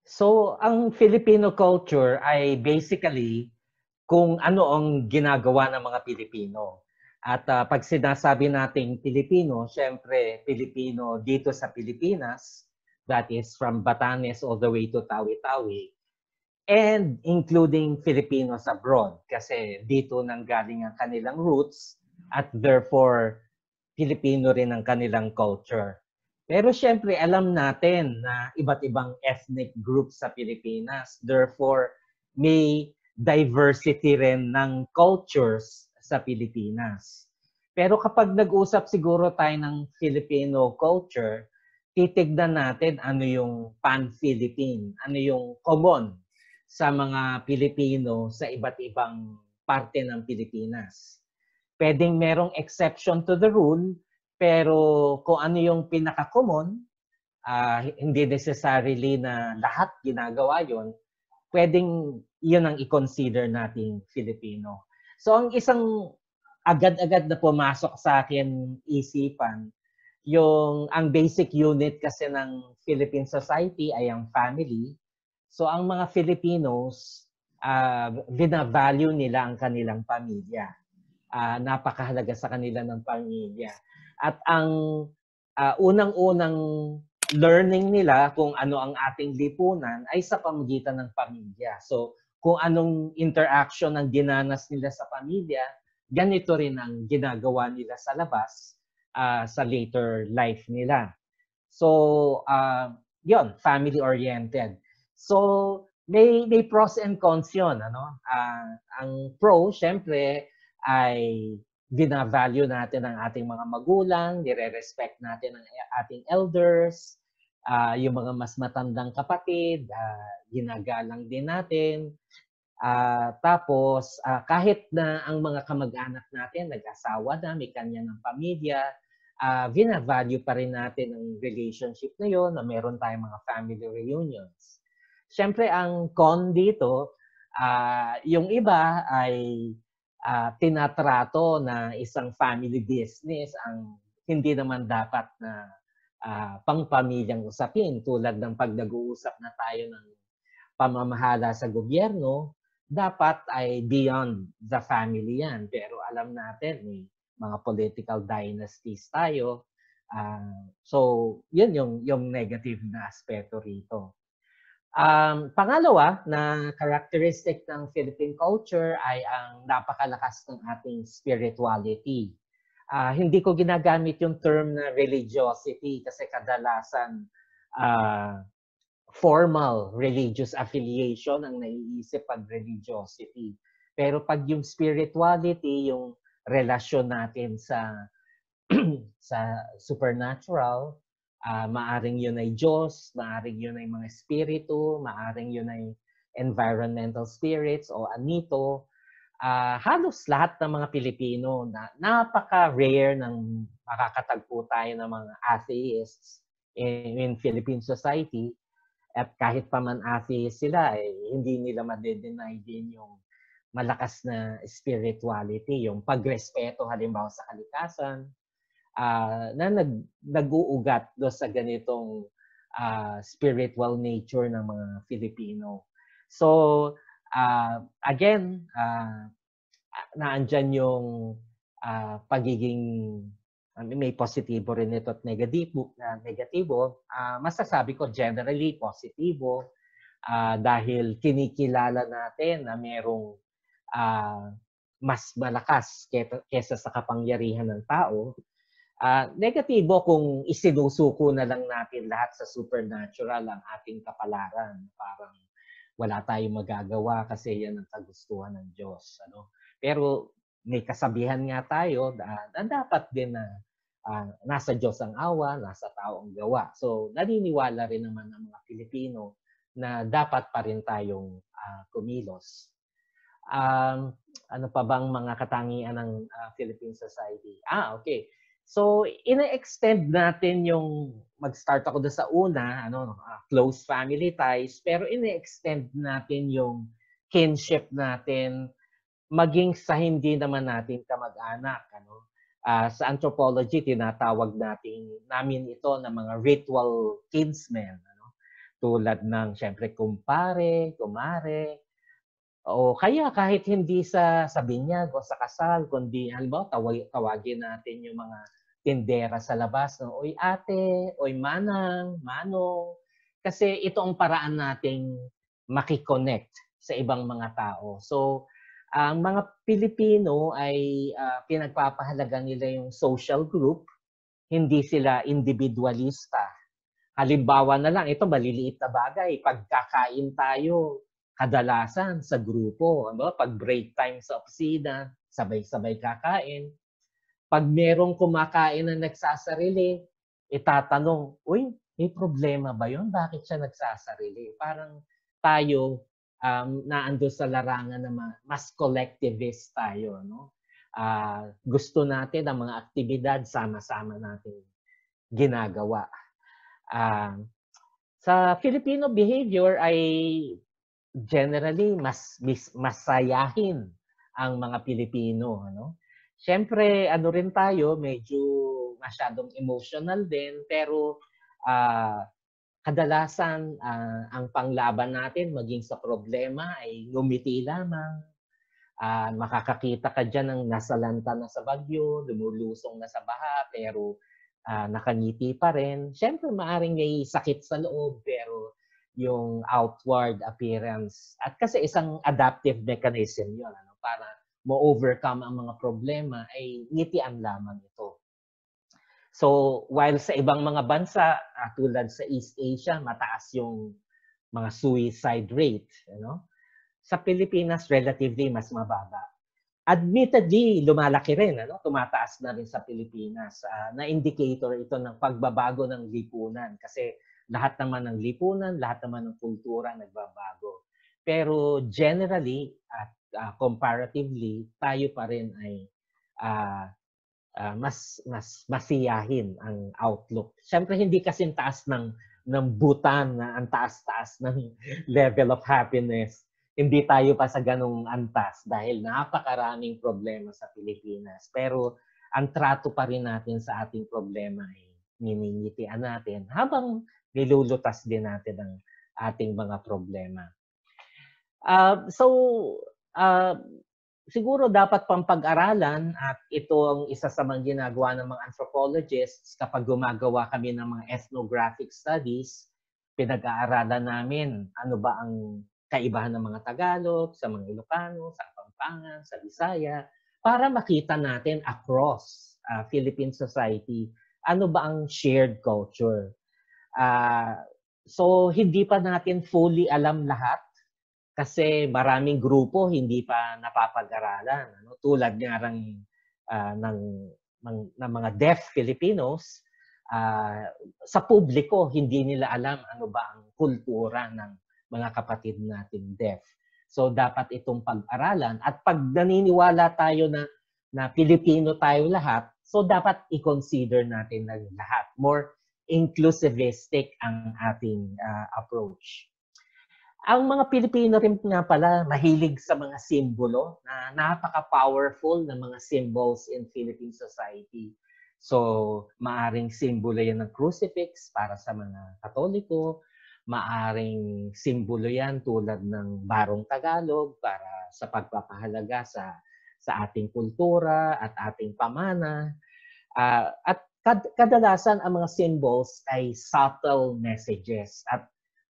So, ang Filipino culture ay basically kung ano ang ginagawa ng mga Pilipino. At pag sinasabi nating Pilipino, syempre Pilipino dito sa Pilipinas, that is from Batanes all the way to Tawi-Tawi, and including Filipinos abroad kasi dito nanggaling ang kanilang roots at therefore Pilipino rin ang kanilang culture. Pero syempre, alam natin na iba't ibang ethnic groups sa Pilipinas. Therefore, may diversity rin ng cultures sa Pilipinas. Pero kapag nag-usap siguro tayo ng Filipino culture, titignan natin ano yung pan-Philippine, ano yung common sa mga Pilipino sa iba't ibang parte ng Pilipinas. Pwedeng merong exception to the rule, pero kung ano yung pinaka-common, hindi necessarily na lahat ginagawa yon, pwedeng yun ang i-consider nating Filipino. So ang isang agad-agad na pumasok sa akin isipan, ang basic unit kasi ng Philippine society ay ang family. So ang mga Filipinos, binavalue nila ang kanilang pamilya. Napakahalaga sa kanila ng pamilya. At ang unang-unang learning nila kung ano ang ating lipunan ay sa pamagitan ng pamilya. So kung anong interaction ang dinanas nila sa pamilya, ganito rin ang ginagawa nila sa labas sa later life nila. So, yun, family-oriented. So, may pros and cons yun. Ano? Ang pro, syempre, ay binavalue natin ang ating mga magulang, nire-respect natin ang ating elders, yung mga mas matandang kapatid, ginagalang din natin. Tapos, kahit na ang mga kamag-anak natin nag-asawa na, may kanya ng pamilya, binavalue pa rin natin ang relationship na yun, na meron tayong mga family reunions. Siyempre, ang con dito, yung iba ay tinatrato na isang family business ang hindi naman dapat na pang-pamilyang usapin, tulad ng pag nag-uusap na tayo ng pamamahala sa gobyerno, dapat ay beyond the family yan. Pero alam natin, may mga political dynasties tayo. So, yun yung negative na aspeto rito. Pangalawa na characteristic ng Philippine culture ay ang napakalakas ng ating spirituality. Hindi ko ginagamit yung term na religiosity kasi kadalasan formal religious affiliation ang naiisip pag religiosity. Pero pag yung spirituality, yung relasyon natin sa sa supernatural, maaring yun ay Diyos, maaring yun ay mga espiritu, maaring yun ay environmental spirits o anito. Halos lahat ng mga Pilipino na napaka-rare ng makakatagpo tayo ng mga atheists in Philippine society. At kahit pa man atheist sila, hindi nila ma-deny din yung malakas na spirituality, yung pagrespeto halimbawa sa kalikasan, na nag-uugat do sa ganitong spiritual nature ng mga Filipino. So, again, naandyan yung pagiging may positibo rin ito at negatibo. Masasabi ko generally positibo dahil kinikilala natin na merong mas malakas kesa sa kapangyarihan ng tao. Negatibo kung isinusuko na lang natin lahat sa supernatural ang ating kapalaran. Parang wala tayong magagawa kasi yan ang kagustuhan ng Diyos. Ano? Pero may kasabihan nga tayo na dapat din na nasa Diyos ang awa, nasa tao ang gawa. So, naniniwala rin naman ng mga Pilipino na dapat pa rin tayong kumilos. Ano pa bang mga katangian ng Philippine society? Okay. So, ina-extend natin yung, mag-start ako doon sa una, close family ties, pero ina-extend natin yung kinship natin maging sa hindi naman natin kamag-anak. Sa anthropology, tinatawag namin ito na mga ritual kinsmen. tulad ng siyempre kumpare, kumare, o kaya kahit hindi sa binyag o sa kasal, kundi halimbawa tawagin natin yung mga tindera sa labas, no? Uy ate, uy manang, manong. Kasi ito ang paraan nating makikonnect sa ibang mga tao. So, ang mga Pilipino ay pinagpapahalaga nila yung social group, hindi sila individualista. Halimbawa na lang, ito maliliit na bagay, pagkakain tayo, kadalasan sa grupo, ano? Pag break time sa opisina, sabay-sabay kakain. Pag merong kumakain na nagsasarili, itatanong, uy, may problema ba yun? Bakit siya nagsasarili? Parang tayo, naando sa larangan na mas collectivist tayo. No? Gusto natin ang mga aktibidad, sama-sama natin ginagawa. Sa Filipino behavior ay generally mas masayahin ang mga Pilipino, ano? Siyempre, ano rin tayo, medyo masyadong emotional din, pero kadalasan ang panglaban natin maging sa problema ay ngumiti lamang. Makakakita ka dyan ng nasalanta na sa bagyo, lumulusong na sa baha, pero nakangiti pa rin. Siyempre, maaring may sakit sa loob, pero yung outward appearance. At kasi isang adaptive mechanism yun, ano, para ma-overcome ang mga problema, ay ngitian lamang ito. So, while sa ibang mga bansa, tulad sa East Asia, mataas yung mga suicide rate. Ano? Sa Pilipinas, relatively mas mababa. Admittedly, lumalaki rin, ano? Tumataas na rin sa Pilipinas. Na indicator ito ng pagbabago ng lipunan. Kasi lahat naman ng lipunan, lahat naman ng kultura nagbabago. Pero generally, at comparatively, tayo pa rin ay mas masiyahin ang outlook. Siyempre, hindi kasing taas ng Bhutan na ang taas-taas ng level of happiness. Hindi tayo pa sa ganung antas dahil napakaraming problema sa Pilipinas. Pero ang trato pa rin natin sa ating problema ay niningitian natin habang nilulutas din natin ang ating mga problema. Siguro dapat pang pag-aralan at ito ang isa sa mga ginagawa ng mga anthropologists kapag gumagawa kami ng mga ethnographic studies, pinag-aaralan namin ano ba ang kaibahan ng mga Tagalog, sa mga Ilocano, sa Kapampangan, sa Bisaya, para makita natin across Philippine society ano ba ang shared culture. So hindi pa natin fully alam lahat kasi maraming grupo hindi pa napapag-aralan. Ano? Tulad nga ng mga deaf Filipinos, sa publiko hindi nila alam ano ba ang kultura ng mga kapatid nating deaf. So dapat itong pag-aralan at pag naniniwala tayo na Pilipino tayo lahat, so dapat i-consider natin na lahat. More inclusivistic ang ating approach. Ang mga Pilipino rin nga pala mahilig sa mga simbolo na napaka-powerful ng mga symbols in Philippine society. So, maaring simbolo yan ng crucifix para sa mga Katoliko, maaring simbolo yan tulad ng Barong Tagalog para sa pagpapahalaga sa ating kultura at ating pamana. At kadalasan ang mga symbols ay subtle messages at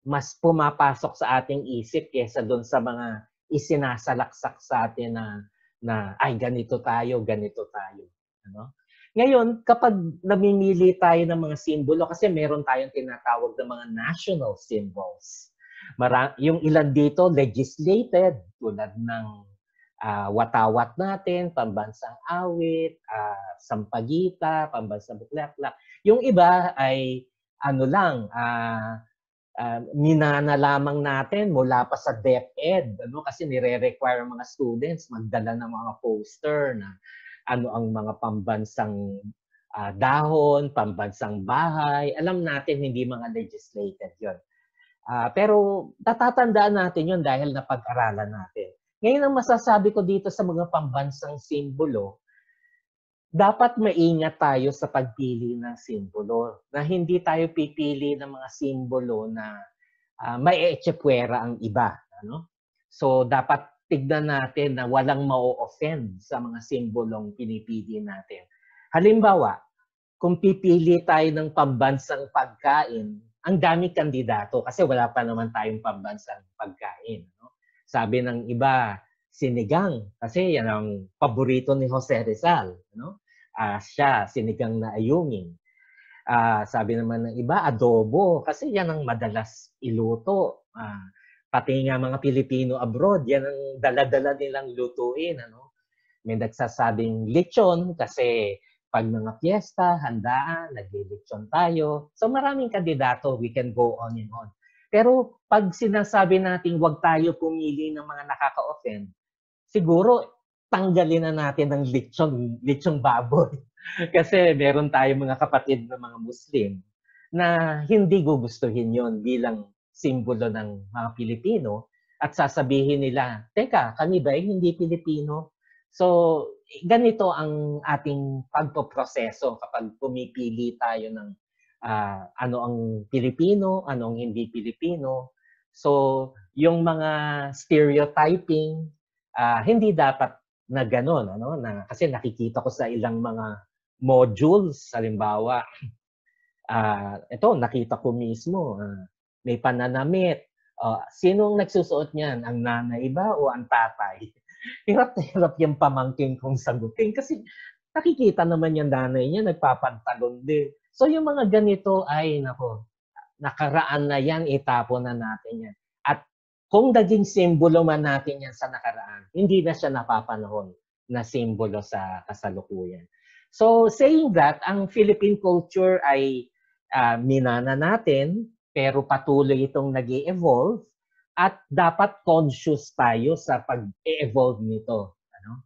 mas pumapasok sa ating isip kaysa doon sa mga isinasalaksak sa atin na ay ganito tayo. Ano? Ngayon, kapag namimili tayo ng mga simbolo, kasi meron tayong tinatawag na mga national symbols. Yung ilan dito, legislated, tulad ng watawat natin, pambansang awit, sampagita, pambansang buklaklak. Yung iba ay ano lang, minana lamang natin mula pa sa DepEd, ano, kasi nire-require mga students magdala ng mga poster na ano ang mga pambansang dahon, pambansang bahay. Alam natin hindi mga legislated yon. Pero tatatandaan natin yon dahil napag-aralan natin. Ngayon ang masasabi ko dito sa mga pambansang simbolo, dapat maingat tayo sa pagpili ng simbolo. Na hindi tayo pipili ng mga simbolo na may etsepwera ang iba. Ano? So, dapat tignan natin na walang ma-offend sa mga simbolong pinipili natin. Halimbawa, kung pipili tayo ng pambansang pagkain, ang daming kandidato kasi wala pa naman tayong pambansang pagkain. No? Sabi ng iba, sinigang kasi yan ang paborito ni Jose Rizal. No? Siya, sinigang na ayungin. Sabi naman ng iba, adobo kasi yan ang madalas iluto. Pati nga mga Pilipino abroad, yan ang dala-dala nilang lutuin. Ano? May nagsasabing lechon kasi pag mga piyesta, handaan, naglilitsyon tayo. So maraming kandidato, we can go on and on. Pero pag sinasabi natin wag tayo pumili ng mga nakaka-offend, siguro tanggalin na natin ang lechong baboy. Kasi meron tayong mga kapatid na mga Muslim na hindi gugustuhin yon bilang simbolo ng mga Pilipino at sasabihin nila, teka, kami ba hindi Pilipino? So, ganito ang ating pagpoproseso kapag pumipili tayo ng ano ang Pilipino, ano ang hindi Pilipino. So, yung mga stereotyping, hindi dapat na gano'n, ano? Kasi nakikita ko sa ilang mga modules, halimbawa, ito, nakita ko mismo, may pananamit. Sinong nagsusuot niyan? Ang nanay ba o ang tatay? Hirap na hirap yung pamangkin kong sagutin kasi nakikita naman yung nanay niya, nagpapantalon din. So yung mga ganito ay, nako, nakaraan na yan, itapon na natin yan. At kung naging simbolo man natin yan sa nakaraan, hindi na siya napapanahon na simbolo sa kasalukuyan. So saying that, ang Philippine culture ay minana natin, pero patuloy itong nag-i-evolve at dapat conscious tayo sa pag-evolve nito. Ano?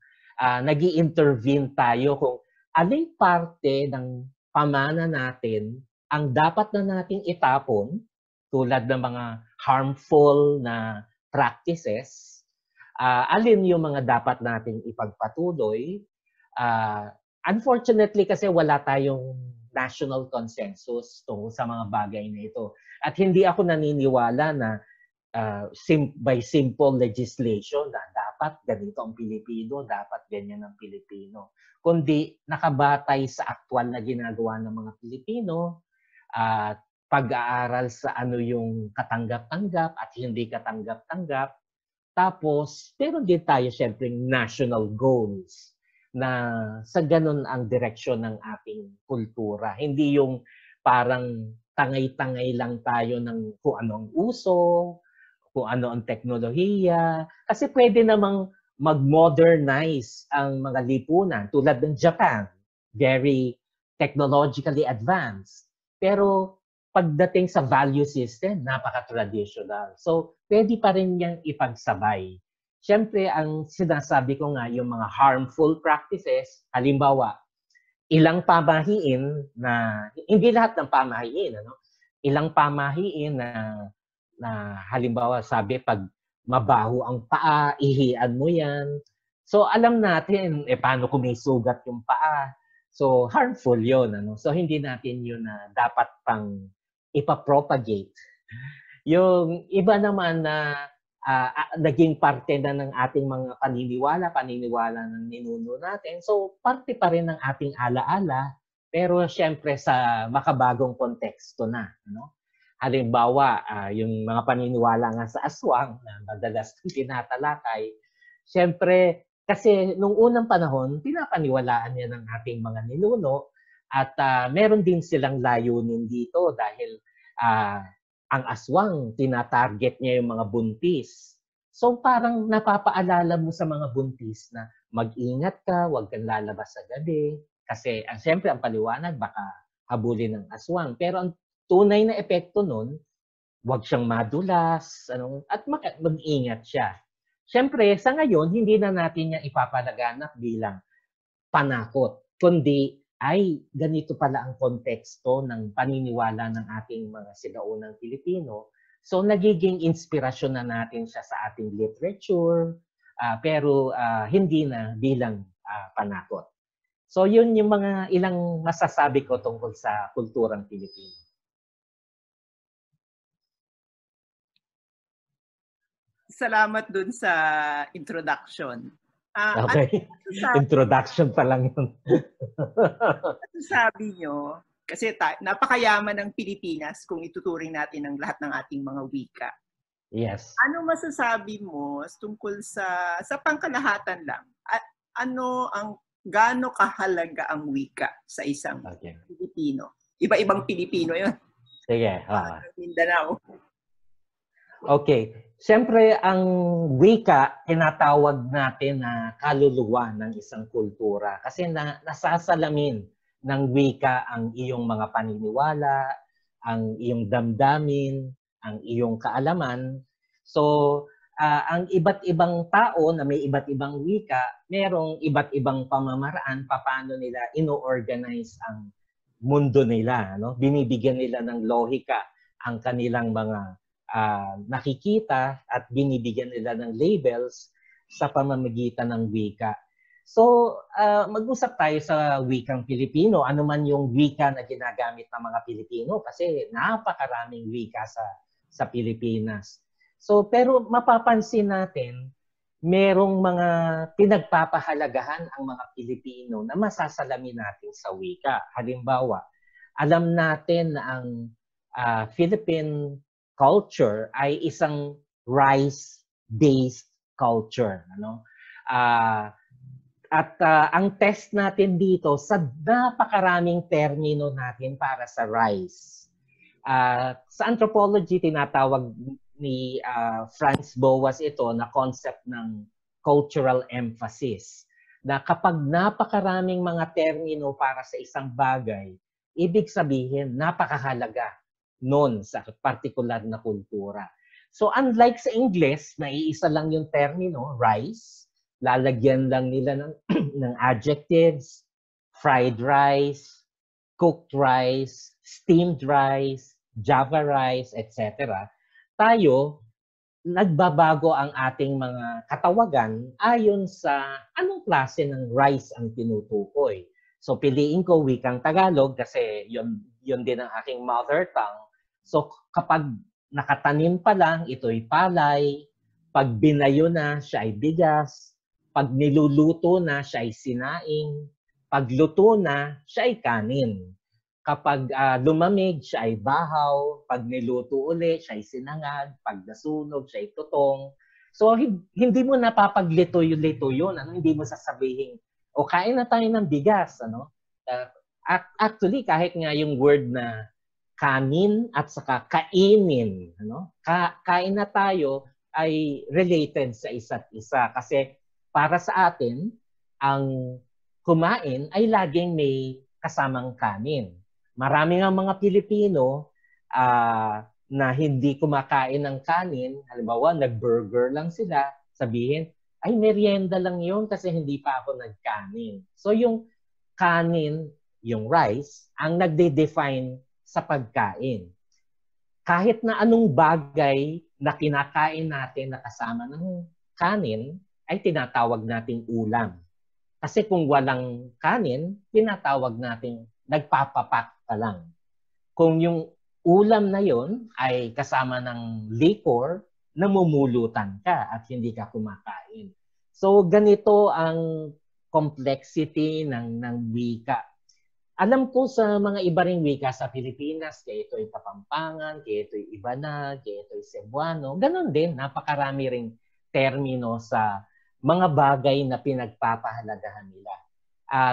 Nag-i-intervene tayo kung aling parte ng pamana natin ang dapat na nating itapon tulad ng mga harmful na practices, alin yung mga dapat nating ipagpatuloy. Unfortunately kasi wala tayong national consensus tungkol sa mga bagay na ito. At hindi ako naniniwala na by simple legislation na dapat ganito ang Pilipino, dapat ganyan ang Pilipino. Kundi nakabatay sa aktwal na ginagawa ng mga Pilipino at pag-aaral sa ano yung katanggap-tanggap at hindi katanggap-tanggap. Tapos, meron din tayo siyempre national goals na sa ganun ang direksyon ng ating kultura. Hindi yung parang tangay-tangay lang tayo ng kung anong uso, kung ano ang teknolohiya. Kasi pwede namang mag-modernize ang mga lipunan tulad ng Japan. Very technologically advanced. Pero pagdating sa value system, napaka-traditional. So, pwede pa rin niyang ipagsabay. Siyempre, ang sinasabi ko nga, yung mga harmful practices, halimbawa, ilang pamahiin na, hindi lahat ng pamahiin, ano? Ilang pamahiin na halimbawa sabi, pag mabaho ang paa, ihian mo yan. So, alam natin, paano kung may sugat yung paa? So, harmful yon, ano? So, hindi natin yun na dapat pang ipapropagate. Yung iba naman na naging parte na ng ating mga paniniwala ng ninuno natin. So, parte pa rin ng ating alaala, pero siyempre sa makabagong konteksto na. Ano? Halimbawa, yung mga paniniwala nga sa aswang na madalas tinatalakay, siyempre, kasi nung unang panahon, pinapaniwalaan niya ng ating mga ninuno at meron din silang layunin dito dahil ang aswang, tinatarget niya yung mga buntis. So parang napapaalala mo sa mga buntis na mag-ingat ka, huwag kang lalabas sa gabi. Kasi siyempre ang paliwanag, baka habulin ng aswang. Pero ang tunay na epekto nun, huwag siyang madulas, at mag-ingat siya. Siyempre, sa ngayon, hindi na natin niya ipapalaganap bilang panakot, kundi ay ganito pala ang konteksto ng paniniwala ng ating mga sinaunang Pilipino. So nagiging inspirasyon na natin siya sa ating literature, pero hindi na bilang panakot. So yun yung mga ilang masasabi ko tungkol sa kulturang Pilipino. salamat dun sa introduction. Ano Okay. masasabi Introduction pa lang yun. masasabi niyo, kasi napakayaman ng Pilipinas kung ituturing natin ang lahat ng ating mga wika. Yes. Ano masasabi mo tungkol sa pangkalahatan lang? Ano ang gaano kahalaga ang wika sa isang Okay. Pilipino? Iba-ibang Pilipino 'yun. Sige. Mindanao. Okay. Siyempre, ang wika, tinatawag natin na kaluluwa ng isang kultura. Kasi nasasalamin ng wika ang iyong mga paniniwala, ang iyong damdamin, ang iyong kaalaman. So, ang iba't ibang tao na may iba't ibang wika, merong iba't ibang pamamaraan paano nila ino-organize ang mundo nila. No? Binibigyan nila ng lohika ang kanilang mga nakikita at binibigyan nila ng labels sa pamamagitan ng wika. So, mag-usap tayo sa wikang Pilipino. Ano man yung wika na ginagamit ng mga Pilipino kasi napakaraming wika sa Pilipinas. So, pero mapapansin natin, merong mga pinagpapahalagahan ang mga Pilipino na masasalamin natin sa wika. Halimbawa, alam natin na ang Philippine culture ay isang rice-based culture. Ano? Ang test natin dito sa napakaraming termino natin para sa rice. Sa anthropology, tinatawag ni Franz Boas ito na concept ng cultural emphasis. Na kapag napakaraming mga termino para sa isang bagay, ibig sabihin napakahalaga noon sa particular na kultura. So unlike sa English, na iisa lang yung termino, rice, lalagyan lang nila ng, ng adjectives, fried rice, cooked rice, steamed rice, Java rice, etc. Tayo, nagbabago ang ating mga katawagan ayon sa anong klase ng rice ang tinutukoy. So piliin ko wikang Tagalog kasi yun din ang aking mother tongue. So kapag nakatanim pa lang, ito'y palay. Pag binayo na, siya ay bigas. Pag niluluto na, siya ay sinaing. Pag luto na, siya ay kanin. Kapag lumamig, siya ay bahaw. Pag niluto uli, siya ay sinangag. Pag nasunog, siya ay tutong. So, hindi mo napapaglito-lito yun. Ano? Hindi mo sasabihin, o kain na tayo ng bigas. Ano? Actually, kahit nga yung word na kanin at saka kainin, ano? Kain na tayo ay related sa isa't isa. Kasi para sa atin, ang kumain ay laging may kasamang kanin. Marami nga mga Pilipino na hindi kumakain ng kanin, halimbawa nag-burger lang sila, sabihin, ay merienda lang yun kasi hindi pa ako nagkanin. So yung kanin, yung rice, ang nagde-define sa pagkain. Kahit na anong bagay na kinakain natin na kasama ng kanin, ay tinatawag nating ulam. Kasi kung walang kanin, tinatawag nating nagpapapak ka lang. Kung yung ulam na yon ay kasama ng liquor, namumulutan ka at hindi ka kumakain. So ganito ang complexity ng wika. Alam ko sa mga iba ring wika sa Pilipinas, kaya ito'y Kapampangan, kaya ito'y Ibanag, kaya ito'y Cebuano. Ganon din, napakarami ring termino sa mga bagay na pinagpapahalagahan nila.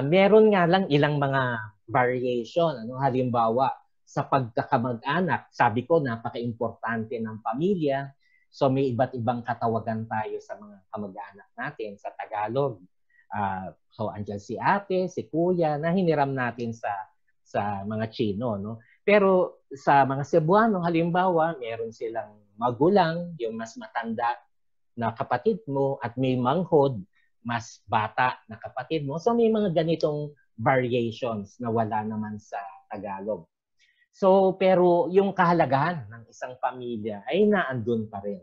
Meron nga lang ilang mga variation. Ano? Halimbawa, sa pagkakamag-anak, sabi ko, napaka-importante ng pamilya. So may iba't ibang katawagan tayo sa mga kamag-anak natin sa Tagalog. So andyan si ate, si kuya, na hiniram natin sa mga Chino. No? Pero sa mga Cebuano, halimbawa, meron silang magulang, yung mas matanda na kapatid mo, at may manghod, mas bata na kapatid mo. So may mga ganitong variations na wala naman sa Tagalog. So pero yung kahalagahan ng isang pamilya ay naandun pa rin.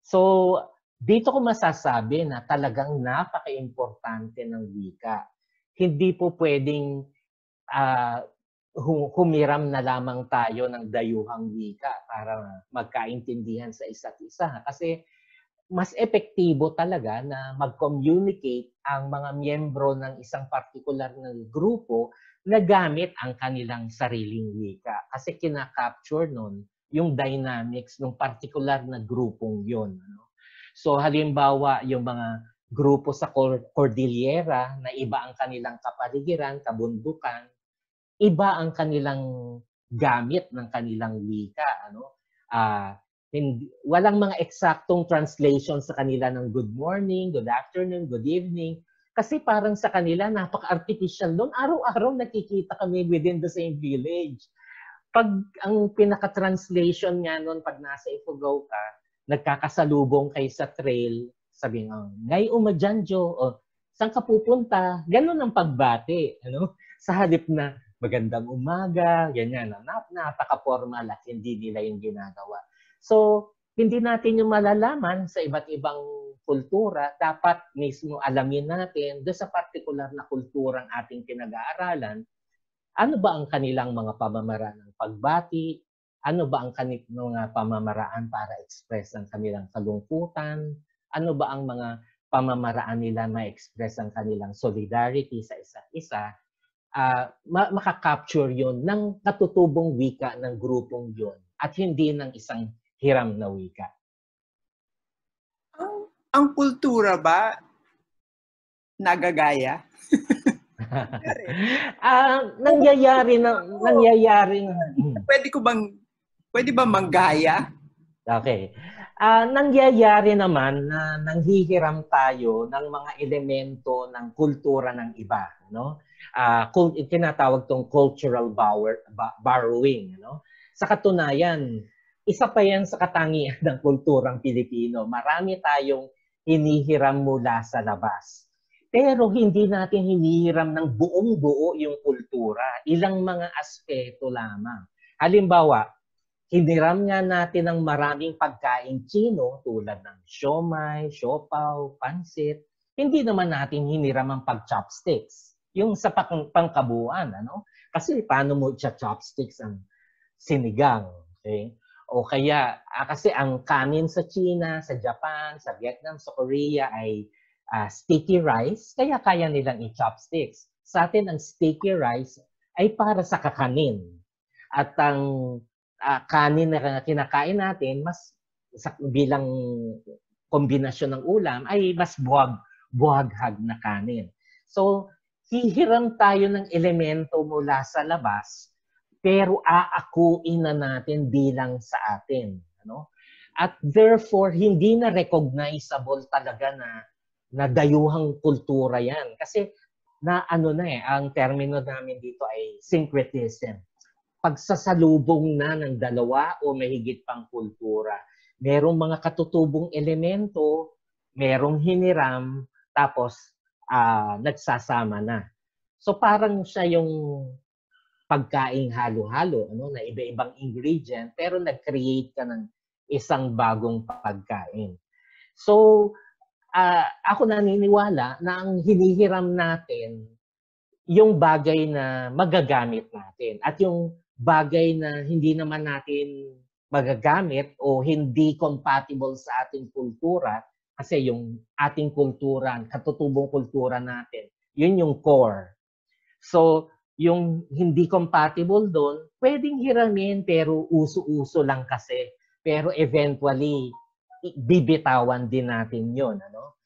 So dito ko masasabi na talagang napaka-importante ng wika. Hindi po pwedeng humiram na lamang tayo ng dayuhang wika para magkaintindihan sa isa't isa. Kasi mas epektibo talaga na mag-communicate ang mga miyembro ng isang particular na grupo na gamit ang kanilang sariling wika. Kasi kina-capture nun yung dynamics ng particular na grupong yun. Ano? So halimbawa, yung mga grupo sa Cordillera na iba ang kanilang kapaligiran, kabundukan, iba ang kanilang gamit ng kanilang wika. Ano? Walang mga eksaktong translation sa kanila ng good morning, good afternoon, good evening. Kasi parang sa kanila, napaka-artificial doon. Araw-araw nakikita kami within the same village. Pag ang pinaka-translation nga noon, pag nasa Ifugao ka, nagkakasalubong kayo sa trail, sabi nga, ngay umadyanjo, o saan ka pupunta? Ganun ang pagbati. Ano? Sa halip na magandang umaga, ganyan. Napaka-formal at hindi nila yung ginagawa. So, hindi natin yung malalaman sa iba't ibang kultura. Dapat mismo alamin natin doon sa particular na kulturang ating pinag-aaralan, ano ba ang kanilang mga pamamaraan ng pagbati? Ano ba ang kanilang mga pamamaraan para express ang kanilang kalungkutan? Ano ba ang mga pamamaraan nila na express ang kanilang solidarity sa isa't isa? Makakapture yun ng katutubong wika ng grupong yun at hindi ng isang hiram na wika. Ang kultura ba nagagaya? Nangyayari. Pwede ba manggaya? Okay. Nangyayari naman na nanghihiram tayo ng mga elemento ng kultura ng iba, no? Tinatawag tong cultural borrowing, no? Sa katunayan, isa pa yan sa katangian ng kulturang Pilipino. Marami tayong hinihiram mula sa labas. Pero hindi natin hinihiram ng buong-buo yung kultura. Ilang mga aspeto lamang. Halimbawa, hiniram nga natin ng maraming pagkain Chino tulad ng siomai, siopaw, pansit. Hindi naman natin hiniram ang pag-chopsticks. Yung sa pangkabuuan, ano? Kasi paano mo chopsticks ang sinigang? Okay? O kaya, kasi ang kanin sa China, sa Japan, sa Vietnam, sa Korea ay sticky rice, kaya kaya nilang i-chopsticks. Sa atin, ang sticky rice ay para sa kakanin. At ang kanin na kinakain natin, mas bilang kombinasyon ng ulam, ay mas buhaghag na kanin. So, hihiram tayo ng elemento mula sa labas, pero aakuin na natin bilang sa atin. Ano? At therefore, hindi na recognizable talaga na dayuhang kultura yan. Kasi ang termino namin dito ay syncretism. Pagsasalubong na ng dalawa o mahigit pang kultura. Merong mga katutubong elemento, merong hiniram, tapos nagsasama na. So parang siya yung pagkaing halo-halo, ano, na iba-ibang ingredient, pero nag-create ka ng isang bagong pagkain. So, ako naniniwala na ang hinihiram natin, yung bagay na magagamit natin. At yung bagay na hindi naman natin magagamit o hindi compatible sa ating kultura, kasi yung ating kultura, katutubong kultura natin, yun yung core. So, yung hindi compatible doon, pwedeng hiramin pero uso-uso lang kasi. Pero eventually, bibitawan din natin yun. Ano?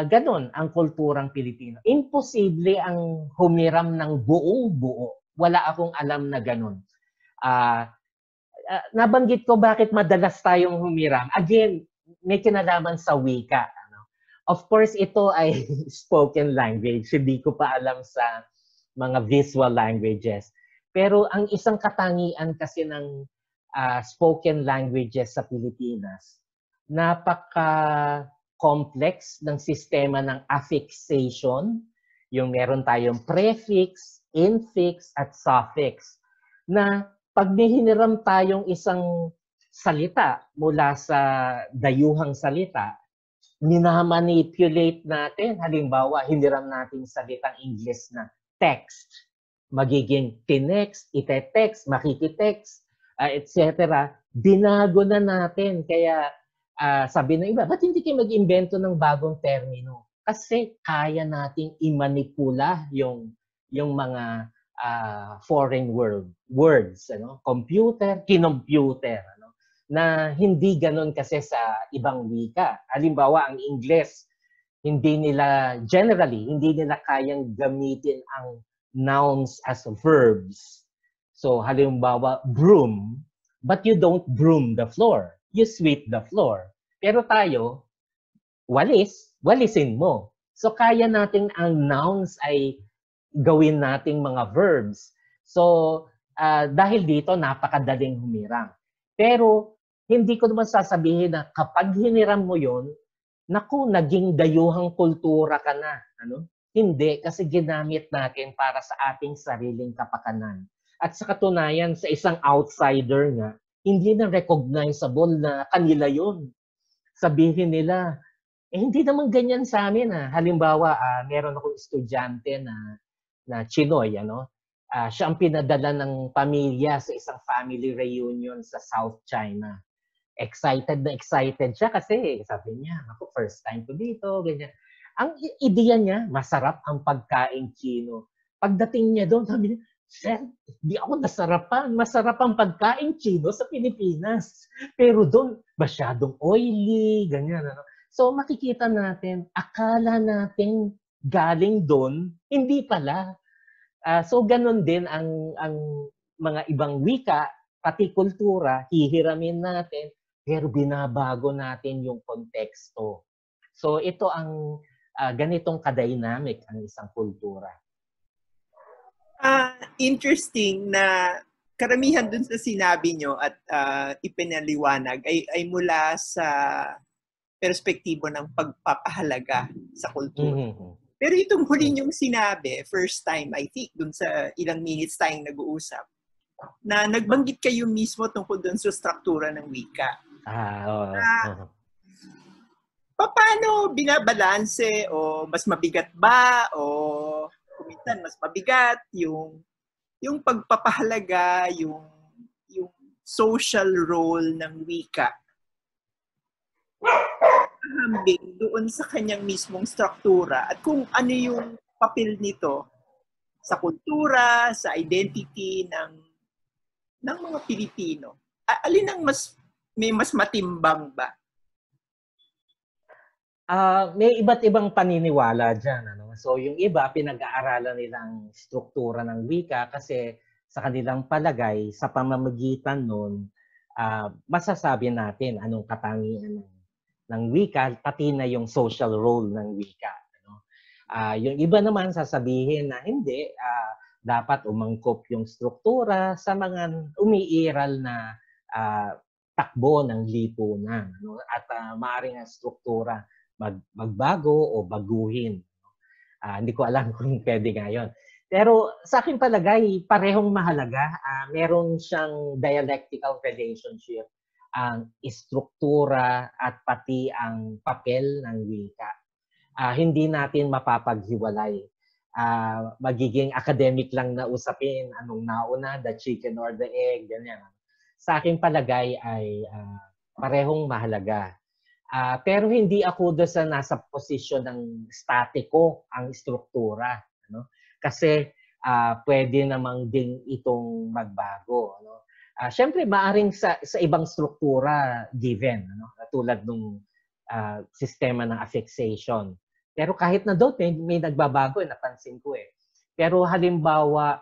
Ganun ang kulturang Pilipino. Imposible ang humiram ng buong-buo. Wala akong alam na ganun. Nabanggit ko bakit madalas tayong humiram. Again, may kinalaman sa wika. Of course, ito ay spoken language. Hindi ko pa alam sa mga visual languages. Pero ang isang katangian kasi ng spoken languages sa Pilipinas, napaka-complex ng sistema ng affixation. Yung meron tayong prefix, infix, at suffix. Na pag hiniram tayong isang salita mula sa dayuhang salita, minamanipulate natin. Halimbawa, hiniram natin salitang English na text. Magiging tinext, ite-text, makikitext, etc. binago na natin. Kaya sabi ng iba, ba't hindi kayo mag-imbento ng bagong termino? Kasi kaya nating imanipula yung mga foreign words, ano? Computer, kinomputer, ano? Na hindi ganun kasi sa ibang wika. Halimbawa, ang Ingles, hindi nila kayang gamitin ang nouns as verbs. So, halimbawa, broom, but you don't broom the floor. You sweep the floor. Pero tayo, walisin mo. So, kaya natin ang nouns ay gawin nating mga verbs. So, dahil dito, napakadaling humiram. Pero, hindi ko naman sasabihin na kapag hiniram mo yon, naku, naging dayuhang kultura ka na. Ano? Hindi, kasi ginamit natin para sa ating sariling kapakanan. At sa katunayan, sa isang outsider nga, hindi na recognizable na kanila yon. Sabihin nila, hindi naman ganyan sa amin. Halimbawa, meron akong estudyante na Chinoy, ano? Siya ang pinadala ng pamilya sa isang family reunion sa South China. Excited na excited siya kasi sabi niya, ako first time ko dito, ganyan. Ang ideya niya, masarap ang pagkain Chino. Pagdating niya doon, sabi niya, Sir, di ako nasarapan. Masarap ang pagkain Chino sa Pilipinas. Pero doon, masyadong oily, ganyan. Ano? So makikita natin, akala natin galing doon, hindi pala. So ganun din ang mga ibang wika, pati kultura, hihiramin natin, pero binabago natin yung konteksto. So ito ang ganitong ka-dynamic ang isang kultura. Interesting na karamihan dun sa sinabi nyo at ipinaliwanag ay mula sa perspektibo ng pagpapahalaga sa kultura. Mm-hmm. Pero itong huli niyong sinabi, first time I think, dun sa ilang minutes tayong nag-uusap, na nagbanggit kayo mismo tungkol dun sa struktura ng wika. Paano binabalanse o mas mabigat ba o kuminsan mas mabigat yung pagpapahalaga, yung social role ng wika hambing doon sa kanyang mismong struktura at kung ano yung papel nito sa kultura, sa identity ng mga Pilipino. Alin ang may mas matimbang ba? May iba't ibang paniniwala dyan. Ano? So yung iba, pinag-aaralan nilang struktura ng wika kasi sa kanilang palagay, sa pamamagitan nun, masasabi natin anong katangian ng wika, pati na yung social role ng wika. Ano? Yung iba naman sasabihin na hindi, dapat umangkop yung struktura sa mga umiiral na takbo ng lipunan. Ano? At maaaring ang struktura magbago o baguhin. Hindi ko alam kung pwede ngayon. Pero sa akin palagay, parehong mahalaga. Meron siyang dialectical relationship ang istruktura at pati ang papel ng wika. Hindi natin mapapaghiwalay. Magiging academic lang na usapin, anong nauna, the chicken or the egg, ganyan. Sa akin palagay ay parehong mahalaga. Pero hindi ako doon sa nasa posisyon ng statiko ang struktura. Ano? Kasi pwede namang din itong magbago. Ano? Siyempre, maaring sa ibang struktura given. Ano? Tulad ng sistema ng affixation. Pero kahit na doon, may nagbabago, napansin ko eh. Pero halimbawa,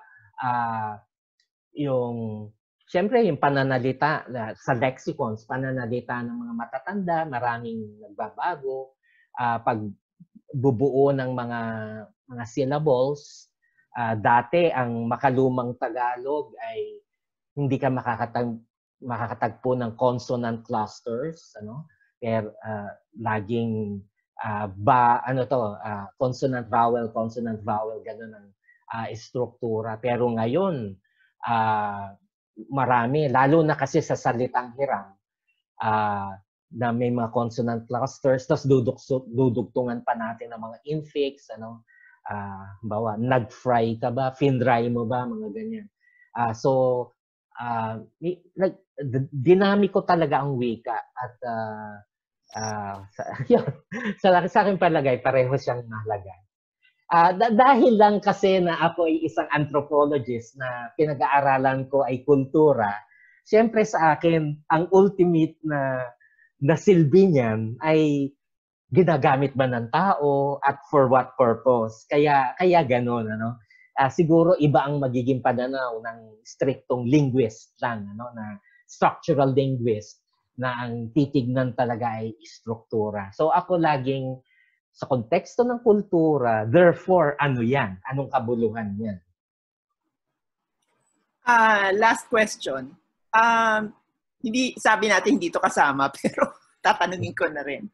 siyempre, yung pananalita sa lexicons, pananalita ng mga matatanda, maraming nagbabago. Pag bubuo ng mga syllables, dati ang makalumang Tagalog ay hindi ka makakatagpo ng consonant clusters, ano? Pero laging consonant vowel, ganun ang struktura. Pero ngayon, marami, lalo na kasi sa salitang hiram, na may mga consonant clusters, tapos dudugtungan pa natin ng mga infix, ano, nag-fry ka ba, finry mo ba, mga ganyan. So, dinamiko talaga ang wika at yun, sa akin palagay, pareho siyang mahalaga. Dahil lang kasi na ako ay isang anthropologist na pinag-aaralan ko ay kultura, siyempre sa akin, ang ultimate na silbi niyan ay ginagamit ba ng tao at for what purpose. Kaya gano'n, ano? Siguro iba ang magiging pananaw ng striktong linguist lang, ano, na structural linguist na ang titignan talaga ay struktura. So ako laging sa konteksto ng kultura, therefore, ano yan? Anong kabuluhan yan? Last question. Hindi, sabi natin hindi to kasama, pero tatanungin ko na rin.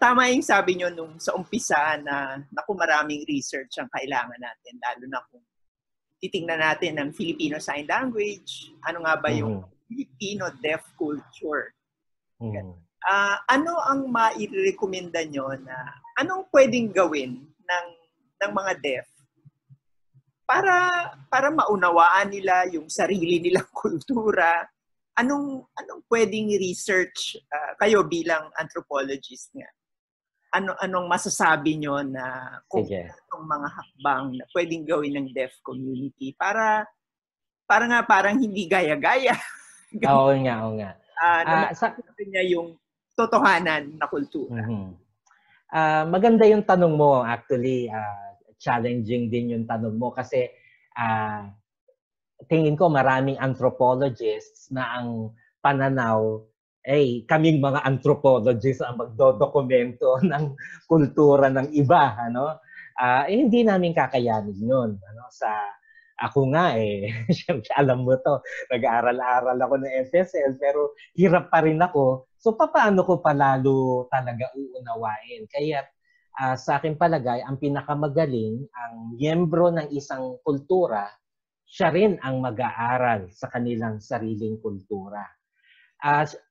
Tama yung sabi nyo nung sa umpisa na naku, maraming research ang kailangan natin, lalo na kung titingnan natin ng Filipino Sign Language, ano nga ba yung Filipino deaf culture. Ano ang mairekomenda nyo na anong pwedeng gawin ng mga deaf para maunawaan nila yung sarili nilang kultura? Anong pwedeng research kayo bilang anthropologist nga? Anong masasabi nyo na kung itong mga hakbang na pwedeng gawin ng deaf community para nga parang hindi gaya-gaya? Oo nga. Sabi niya yung totohanan na kultura. Maganda yung tanong mo. Actually, challenging din yung tanong mo kasi tingin ko maraming anthropologists na ang pananaw ay kaming mga anthropologists ang magdodokumento ng kultura ng iba, ano? Hindi namin kakayanin 'yun, ano, ako nga syempre alam mo to, nag-aaral-aral ako ng FSL pero hirap pa rin ako. So paano ko palalo talaga uunawain? Kaya sa akin palagay, ang pinakamagaling, ang miyembro ng isang kultura, siya rin ang mag-aaral sa kanilang sariling kultura.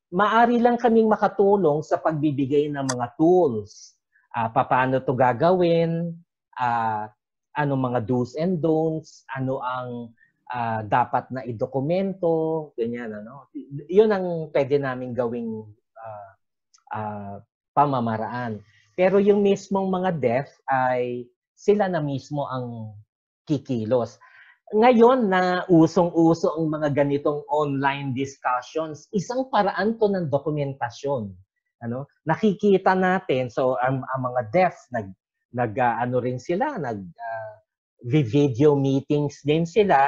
Maari lang kaming makatulong sa pagbibigay ng mga tools. Paano to gagawin? Ano mga do's and don'ts, ano ang dapat na idokumento, ganyan, ano. Yun ang pwede naming gawing pamamaraan. Pero yung mismong mga deaf ay sila na mismo ang kikilos. Ngayon na usong-uso ang mga ganitong online discussions, isang paraan to ng dokumentasyon. Ano? Nakikita natin, so ang mga deaf, ano rin sila, video meetings din sila,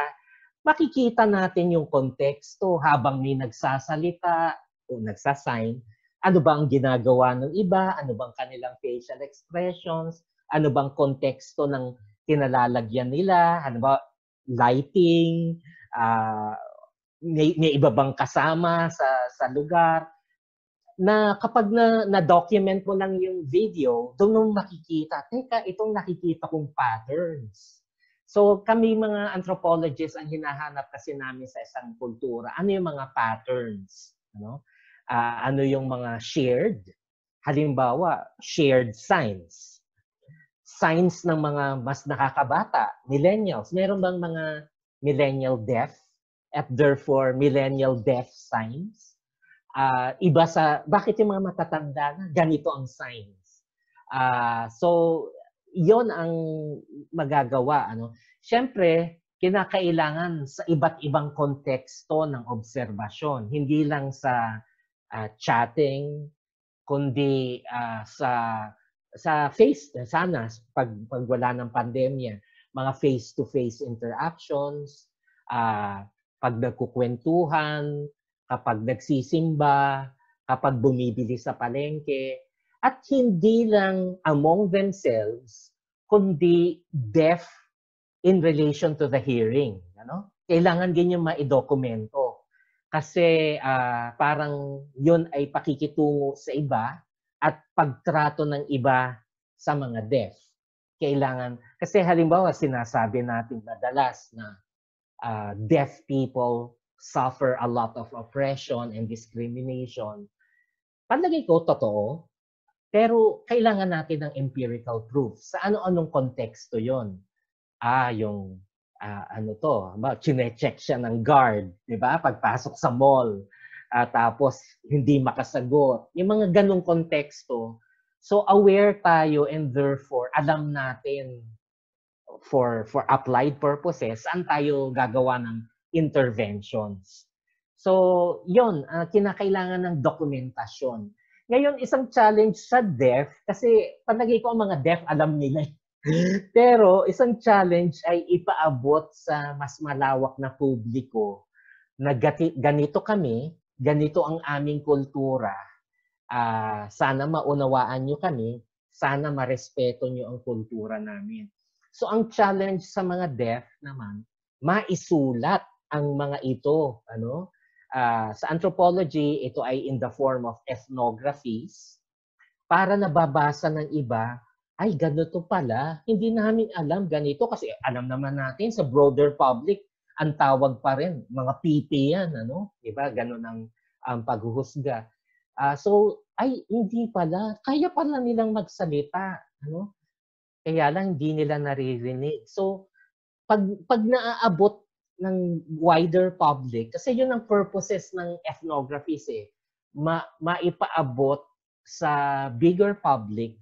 makikita natin yung konteksto habang may nagsasalita o nagsasign, ano ba ang ginagawa ng iba, ano bang kanilang facial expressions, ano bang konteksto ng kinalalagyan nila, ano ba, lighting, may iba bang kasama sa lugar, na kapag na-document mo lang yung video, doon mo makikita, teka, itong nakikita kong patterns. So kami mga anthropologists, ang hinahanap kasi namin sa isang kultura, ano yung mga patterns? Ano? Ano yung mga shared? Halimbawa, shared signs. Signs ng mga mas nakakabata, millennials. Meron bang mga millennial deaf at therefore millennial deaf signs? Iba sa, bakit yung mga matatanda na ganito ang signs? So, yon ang magagawa. Ano? Siyempre, kinakailangan sa iba't ibang konteksto ng obserbasyon. Hindi lang sa chatting, kundi sa face, sana, pag wala ng pandemya, mga face-to-face interactions, pag nagkukwentuhan, kapag nagsisimba, kapag bumibili sa palengke, at hindi lang among themselves, kundi deaf in relation to the hearing. Ano? Kailangan din yung maidokumento. Kasi parang yun ay pakikitungo sa iba at pagtrato ng iba sa mga deaf. Kailangan, kasi halimbawa sinasabi natin madalas na deaf people suffer a lot of oppression and discrimination. Palagay ko, totoo. Pero kailangan natin ng empirical proof. Sa ano-anong konteksto yon? Yung ano to, chine-check siya ng guard, di ba? Pagpasok sa mall, tapos hindi makasagot. Yung mga ganong konteksto. So aware tayo and therefore alam natin for applied purposes saan tayo gagawa ng interventions. So, yun, kinakailangan ng dokumentasyon. Ngayon, isang challenge sa deaf, kasi palagay ko ang mga deaf alam nila. Pero isang challenge ay ipaabot sa mas malawak na publiko na ganito kami, ganito ang aming kultura. Sana maunawaan nyo kami, sana marespeto nyo ang kultura namin. So ang challenge sa mga deaf naman, maisulat ang mga ito. Sa anthropology, ito ay in the form of ethnographies para nababasa ng iba, ay ganito pala, hindi namin alam ganito kasi alam naman natin sa broader public, ang tawag pa rin, mga PP yan, diba? Ganun ang paghuhusga. So, ay hindi pala, kaya pala nilang magsalita, Kaya lang hindi nila naririnig. So, pag naaabot ng wider public, kasi yun ang purposes ng ethnographies maipaabot sa bigger public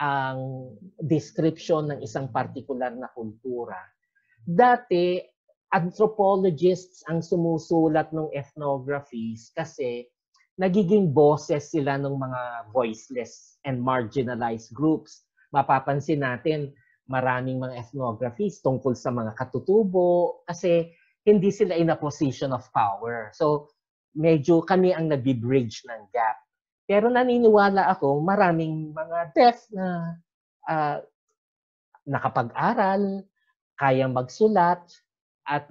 ang description ng isang particular na kultura. Dati, anthropologists ang sumusulat ng ethnographies kasi nagiging boses sila ng mga voiceless and marginalized groups. Mapapansin natin, maraming mga ethnographies tungkol sa mga katutubo kasi hindi sila in a position of power. So, medyo kami ang nag-bridge ng gap. Pero naniniwala ako, maraming mga deaf na nakapag-aral, kayang magsulat, at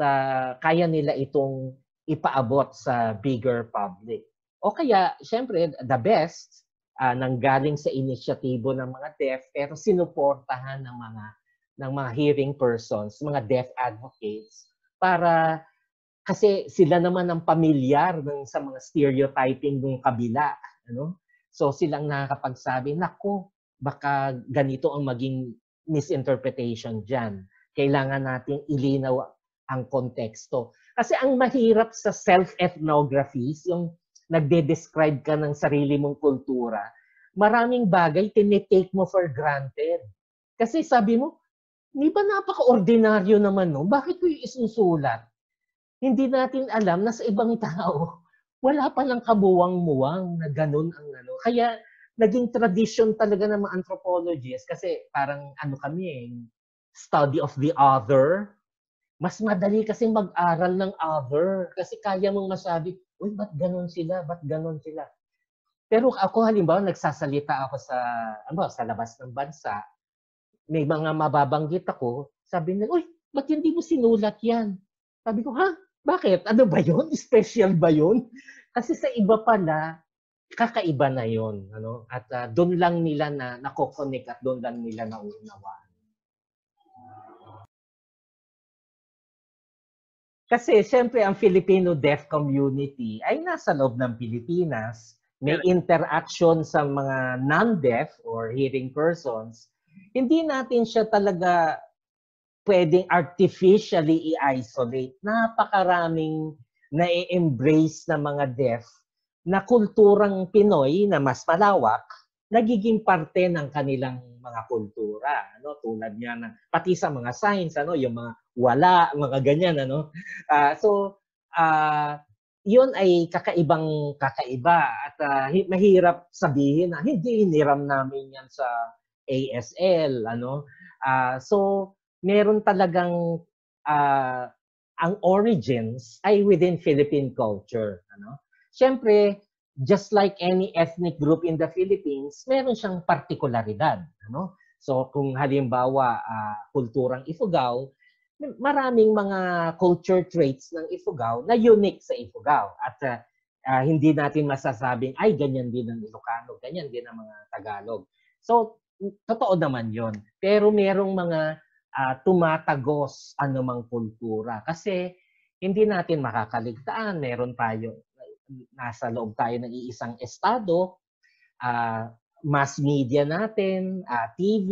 kaya nila itong ipaabot sa bigger public. O kaya, syempre, the best, nanggaling sa inisyatibo ng mga deaf, pero sinuportahan ng mga hearing persons, mga deaf advocates, para kasi sila naman ang pamilyar sa mga stereotyping ng kabila. So silang nakakapagsabi, naku, baka ganito ang maging misinterpretation dyan. Kailangan nating ilinaw ang konteksto. Kasi ang mahirap sa self-ethnographies, yung nagde-describe ka ng sarili mong kultura, maraming bagay tinitake mo for granted. Kasi sabi mo, di ba napaka-ordinaryo naman, no? Bakit ko yung isusulat? Hindi natin alam na sa ibang tao, wala palang kabuwang-muwang na ganun ang Kaya naging tradition talaga ng mga anthropologists kasi parang study of the other. Mas madali kasi mag-aral ng other kasi kaya mong masabi, uy, ba't ganun sila? Ba't ganun sila? Pero ako halimbawa, nagsasalita ako sa labas ng bansa, may mga mababanggit ako, sabi nila, uy, ba't hindi mo sinulat yan? Sabi ko, ha? Bakit? Ano ba yun? Special ba yun? Kasi sa iba pala, kakaiba na yun. At doon lang nila nako-connect at doon lang nila naunawaan. Kasi siyempre ang Filipino deaf community ay nasa loob ng Pilipinas. May interaction sa mga non-deaf or hearing persons. Hindi natin siya talaga pwedeng artificially i-isolate. Napakaraming na-embrace na mga deaf na kulturang Pinoy na mas malawak, nagiging parte ng kanilang mga kultura. Tulad niya na pati sa mga signs, yung mga wala, mga ganyan. Yun ay kakaiba at mahirap sabihin na hindi iniram namin yan sa ASL. So, meron talagang ang origins ay within Philippine culture. Siyempre, just like any ethnic group in the Philippines, meron siyang partikularidad. So kung halimbawa kulturang Ifugao, maraming mga culture traits ng Ifugao na unique sa Ifugao. At hindi natin masasabing, ay, ganyan din ang Ilocano, ganyan din ang mga Tagalog. So, totoo naman yon. Pero merong mga tumatagos anumang kultura. Kasi hindi natin makakaligtaan. Meron tayo, nasa loob tayo ng iisang estado, mass media natin, TV,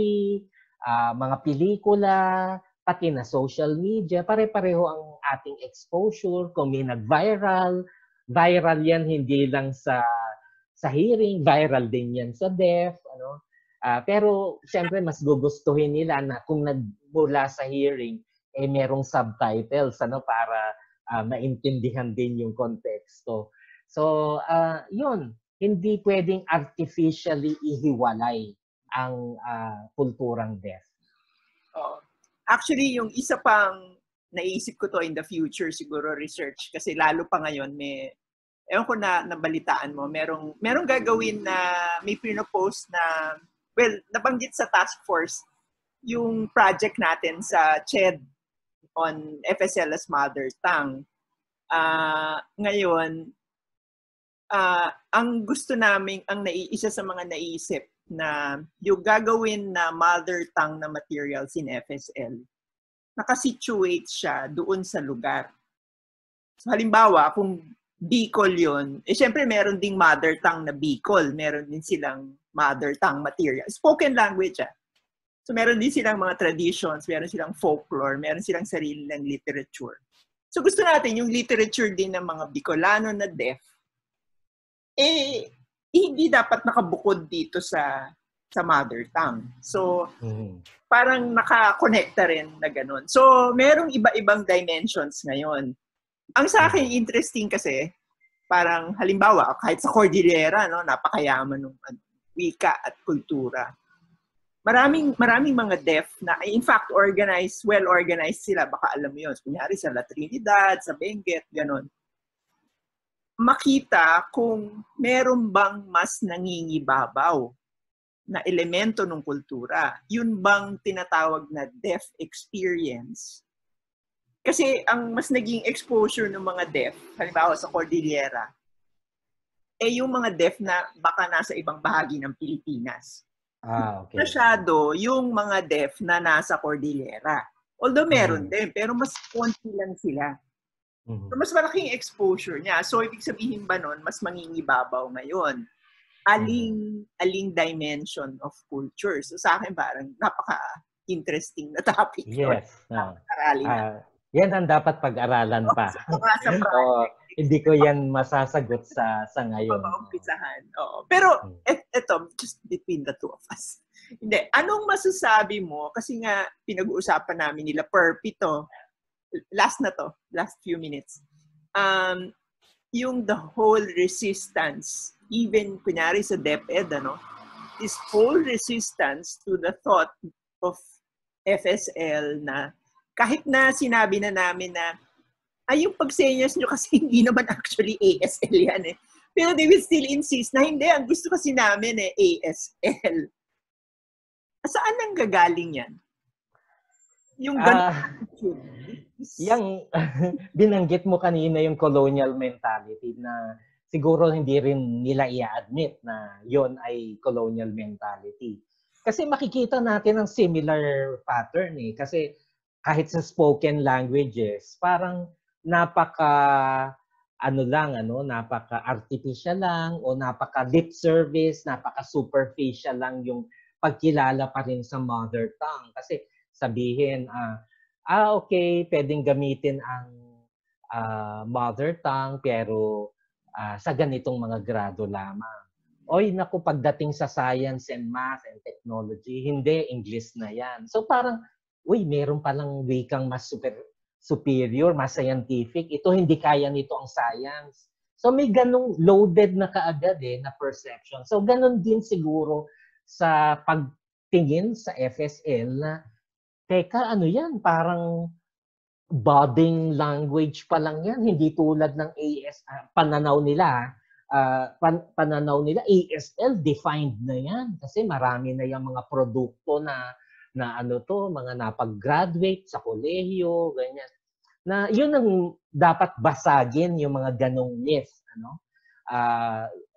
mga pelikula, pati na social media, pare-pareho ang ating exposure. Kung may nag-viral, viral yan hindi lang sa hearing, viral din yan sa deaf, ano. Pero siyempre mas gugustuhin nila na kung nagmula sa hearing, merong subtitles, ano, para maintindihan din yung konteksto. So, yun, hindi pwedeng artificially ihiwalay ang kulturang deaf. Actually, yung isa pang naisip ko to in the future, siguro research, kasi lalo pa ngayon, ewan ko na nabalitaan mo, merong gagawin na may pinopost na, well, nabanggit sa task force, yung project natin sa CHED on FSL as mother tongue. Ngayon, ang gusto namin, isa sa mga naisip na yung gagawin na mother tongue na materials in FSL, nakasituate siya doon sa lugar. So, halimbawa, kung Bicol yun, syempre meron ding mother tongue na Bicol, meron din silang mother tongue material. Spoken language, So, meron din silang mga traditions, meron silang folklore, meron silang sarili ng literature. So, gusto natin yung literature din ng mga Bicolano na deaf, hindi dapat nakabukod dito sa mother tongue. So, parang nakakonekta rin na ganun. So, merong iba-ibang dimensions ngayon. Ang sa akin, interesting kasi, parang halimbawa, kahit sa Cordillera, no, napakayaman ng wika at kultura. Maraming mga deaf na, in fact, well-organized sila. Baka alam mo yun. Kunyari sa La Trinidad, sa Benguet, ganun. Makita kung meron bang mas nangingibabaw na elemento ng kultura. Yun bang tinatawag na deaf experience? Kasi ang mas naging exposure ng mga deaf, halimbawa sa Cordillera, yung mga deaf na baka nasa ibang bahagi ng Pilipinas. Okay. Masyado yung mga deaf na nasa Cordillera. Although meron din, pero mas konti lang sila. So, mas malaking exposure niya. So, ibig sabihin ba nun, mas mangingibabaw ngayon? Aling dimension of culture? So, sa akin parang napaka-interesting na topic. Yes. Yan ang dapat pag-aralan pa. Hindi ko yan masasagot sa ngayon. Pero, eto, just between the two of us. Hindi. Anong masasabi mo? Kasi nga, pinag-uusapan namin nila Perpito. Last few minutes. Yung the whole resistance, even kunyari sa DepEd, this whole resistance to the thought of FSL na kahit na sinabi na namin na yung pagsenyas nyo kasi hindi naman actually ASL yan eh. Pero they will still insist na hindi, ang gusto kasi namin ASL. Saan nang gagaling yan? Yung yung binanggit mo kanina yung colonial mentality na siguro hindi rin nila i-admit na yon ay colonial mentality. Kasi makikita natin ang similar pattern eh. Kasi kahit sa spoken languages, parang napaka-artificial lang o napaka-lip service, napaka-superficial lang yung pagkilala pa rin sa mother tongue. Kasi sabihin, okay, pwedeng gamitin ang mother tongue pero sa ganitong mga grado lamang. Oy, naku, pagdating sa science and math and technology, hindi, English na yan. So parang, meron palang wikang mas superior, mas scientific. Ito, hindi kaya nito ang science. So may ganong loaded na kaagad na perception. So ganon din siguro sa pagtingin sa FSL na teka, ano yan? Parang budding language pa lang yan. Hindi tulad ng pananaw nila. Pananaw nila, ASL defined na yan. Kasi marami na yung mga produkto na mga napag-graduate sa kolehiyo, ganyan. Na yun ang dapat basagin, yung mga ganong myth.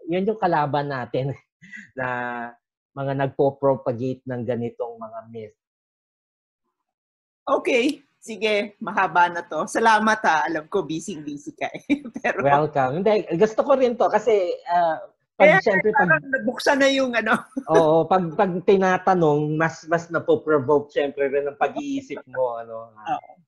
Yun yung kalaban natin na mga nagpo-propagate ng ganitong mga myth. Okay. Sige, mahaba na to. Salamat Alam ko, busy ka eh. Pero... Welcome. Hindi, gusto ko rin to kasi Kaya syempre parang nabuksan na yung ano. oo, pag tinatanong, mas napoprovoke syempre rin ang pag-iisip mo, ano. Oo.